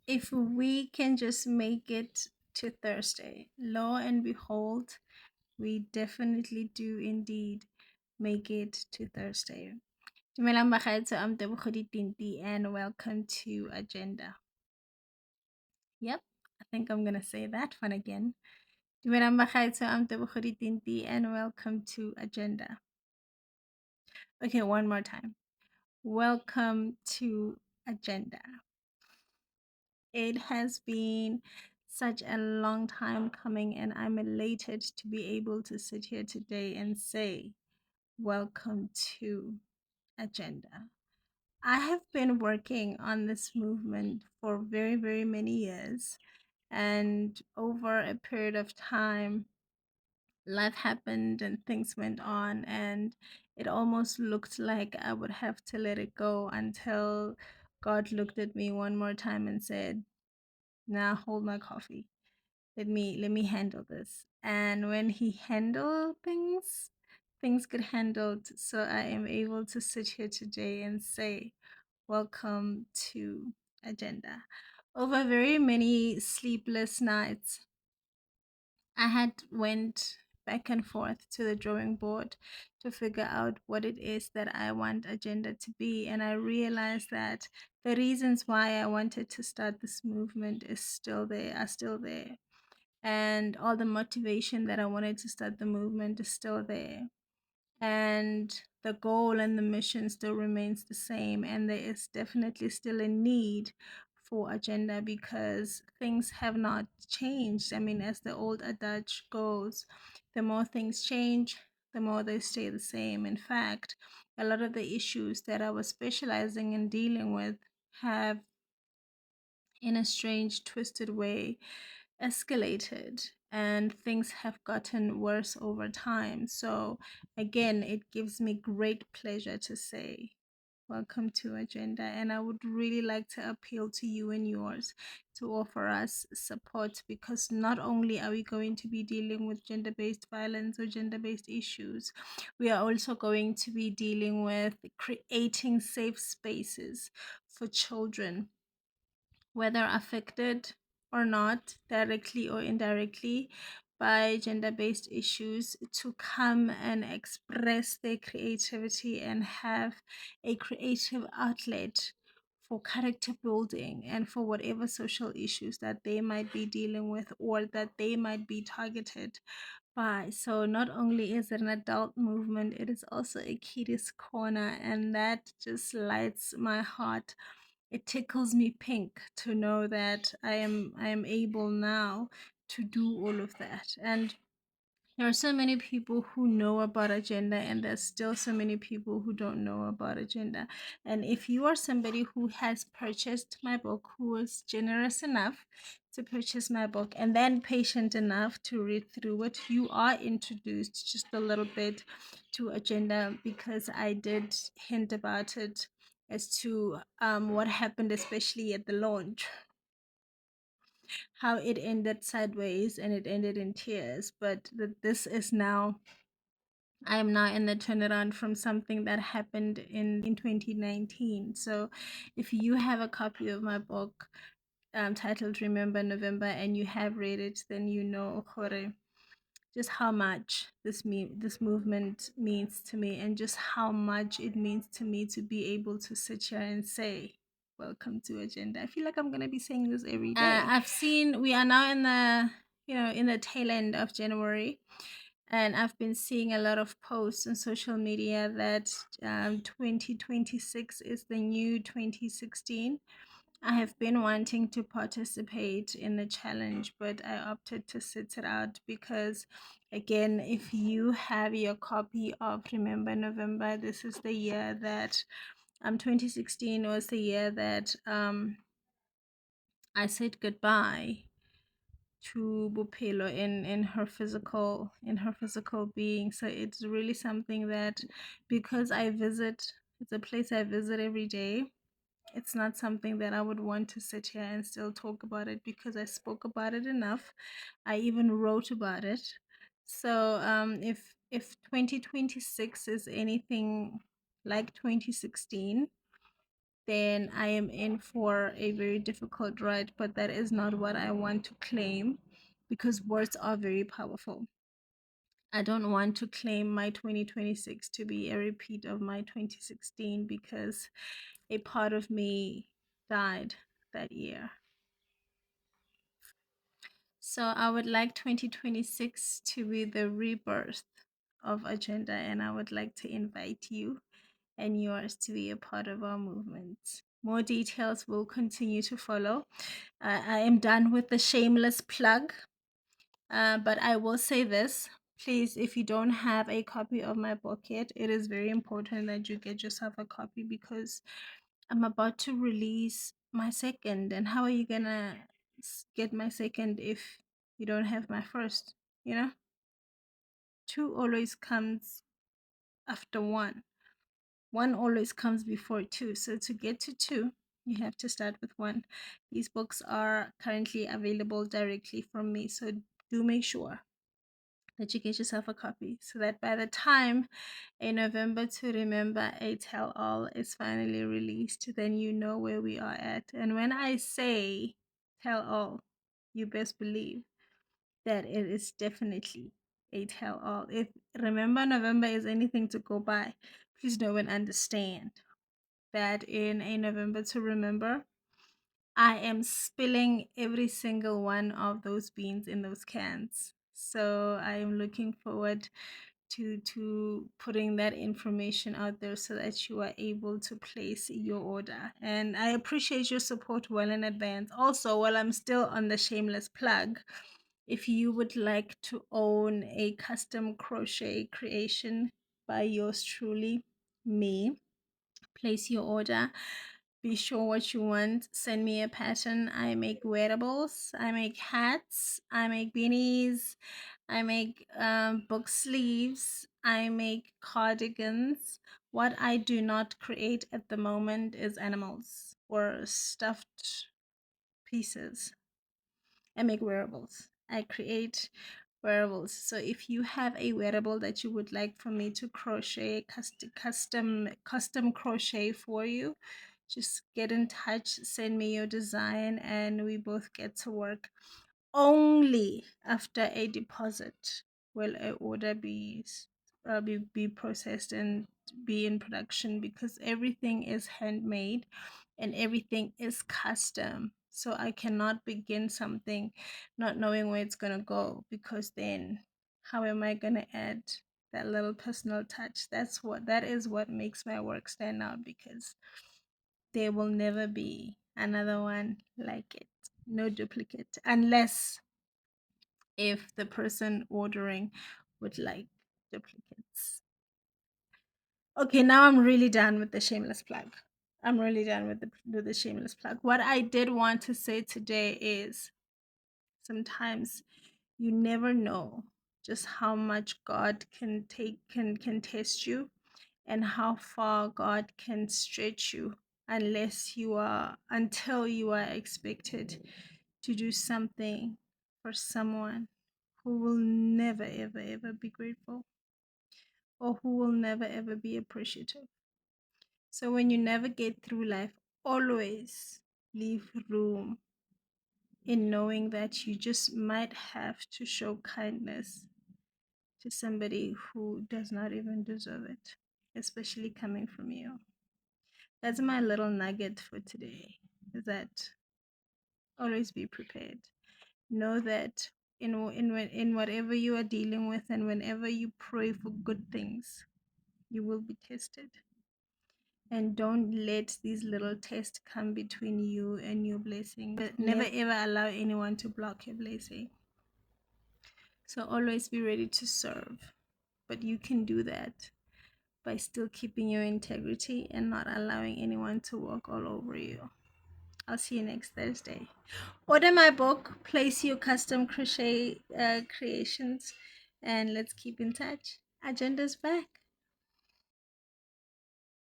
if we can just make it to Thursday, lo and behold, we definitely do indeed make it to Thursday. Dumelang bagaetsho, I'm Tebogo Tinti and welcome to Agenda. Yep, I think I'm gonna say that one again. Dumelang bagaetsho, I'm Tebogo Tinti and welcome to Agenda. Okay, one more time. Welcome to Agenda. It has been such a long time coming, and I'm elated to be able to sit here today and say, welcome to Agenda. I have been working on this movement for very, very many years, and over a period of time, life happened and things went on, and it almost looked like I would have to let it go until God looked at me one more time and said, now hold my coffee. Let me handle this. And when he handled things, things get handled. So I am able to sit here today and say, welcome to Agenda. Over very many sleepless nights, I had went back and forth to the drawing board to figure out what it is that I want Agenda to be, and I realized that the reasons why I wanted to start this movement are still there, and all the motivation that I wanted to start the movement is still there, and the goal and the mission still remains the same, and there is definitely still a need for Agenda because things have not changed. I mean, as the old adage goes, the more things change, the more they stay the same. In fact, a lot of the issues that I was specializing in dealing with have, in a strange twisted way, escalated, and things have gotten worse over time. So, again, it gives me great pleasure to say, welcome to Agenda. And I would really like to appeal to you and yours to offer us support, because not only are we going to be dealing with gender based violence or gender based issues, we are also going to be dealing with creating safe spaces for children, whether affected or not, directly or indirectly, by gender based issues, to come and express their creativity and have a creative outlet for character building and for whatever social issues that they might be dealing with or that they might be targeted by. So, not only is it an adult movement, it is also a kiddies corner, and that just lights my heart. It tickles me pink to know that I am able now to do all of that. And there are so many people who know about Agenda, and there's still so many people who don't know about Agenda. And if you are somebody who has purchased my book, who was generous enough to purchase my book, and then patient enough to read through it, you are introduced just a little bit to Agenda, because I did hint about it as to what happened, especially at the launch, how it ended sideways and it ended in tears. But this is now, I am now in the turnaround from something that happened in 2019. So if you have a copy of my book titled Remember November and you have read it, then you know Jorge, just how much this movement means to me, and just how much it means to me to be able to sit here and say, welcome to Agenda. I feel like I'm gonna be saying this every day. I've seen we are now in the, in the tail end of January, and I've been seeing a lot of posts on social media that 2026 is the new 2016. I have been wanting to participate in the challenge, but I opted to sit it out because, again, if you have your copy of Remember November, this is the year that 2016 was the year that I said goodbye to Bupelo in her physical being. So it's really something that, because it's a place I visit every day. It's not something that I would want to sit here and still talk about it, because I spoke about it enough. I even wrote about it. So if 2026 is anything like 2016, then I am in for a very difficult ride. But that is not what I want to claim, because words are very powerful. I don't want to claim my 2026 to be a repeat of my 2016, because a part of me died that year. So I would like 2026 to be the rebirth of Agenda, and I would like to invite you and yours to be a part of our movement. More details will continue to follow. I am done with the shameless plug, but I will say this. Please, if you don't have a copy of my book yet, it is very important that you get yourself a copy, because I'm about to release my second. And how are you gonna get my second if you don't have my first? You know, two always comes after one. One always comes before two. So to get to two, you have to start with one. These books are currently available directly from me. So do make sure that you get yourself a copy, so that by the time a November to Remember a Tell All is finally released, then you know where we are at. And when I say tell all, you best believe that it is definitely a tell all. If Remember November is anything to go by, please know and understand that in a November to Remember, I am spilling every single one of those beans in those cans. So I am looking forward to putting that information out there, so that you are able to place your order. And I appreciate your support well in advance. Also, while I'm still on the shameless plug, if you would like to own a custom crochet creation by yours truly, me, place your order. Be sure what you want. Send me a pattern. I make wearables, I make hats, I make beanies, I make book sleeves, I make cardigans. What I do not create at the moment is animals or stuffed pieces. I make wearables. I create wearables. So if you have a wearable that you would like for me to crochet, custom crochet for you, just get in touch, send me your design, and we both get to work. Only after a deposit will a order be processed and be in production, because everything is handmade and everything is custom. So I cannot begin something not knowing where it's gonna go, because then how am I gonna add that little personal touch? That is what makes my work stand out, because there will never be another one like it. No duplicate, unless if the person ordering would like duplicates. Okay, now I'm really done with the shameless plug. I'm really done with the shameless plug. What I did want to say today is, sometimes you never know just how much God can test you, and how far God can stretch you, until you are expected to do something for someone who will never ever ever be grateful, or who will never ever be appreciative. So when you navigate through life, always leave room in knowing that you just might have to show kindness to somebody who does not even deserve it, especially coming from you. That's my little nugget for today. Is that always be prepared. Know that in whatever you are dealing with, and whenever you pray for good things, you will be tested. And don't let these little tests come between you and your blessing. But never ever allow anyone to block your blessing. So always be ready to serve. But you can do that by still keeping your integrity and not allowing anyone to walk all over you. I'll see you next Thursday. Order my book, place your custom crochet creations, and let's keep in touch. Agenda's back.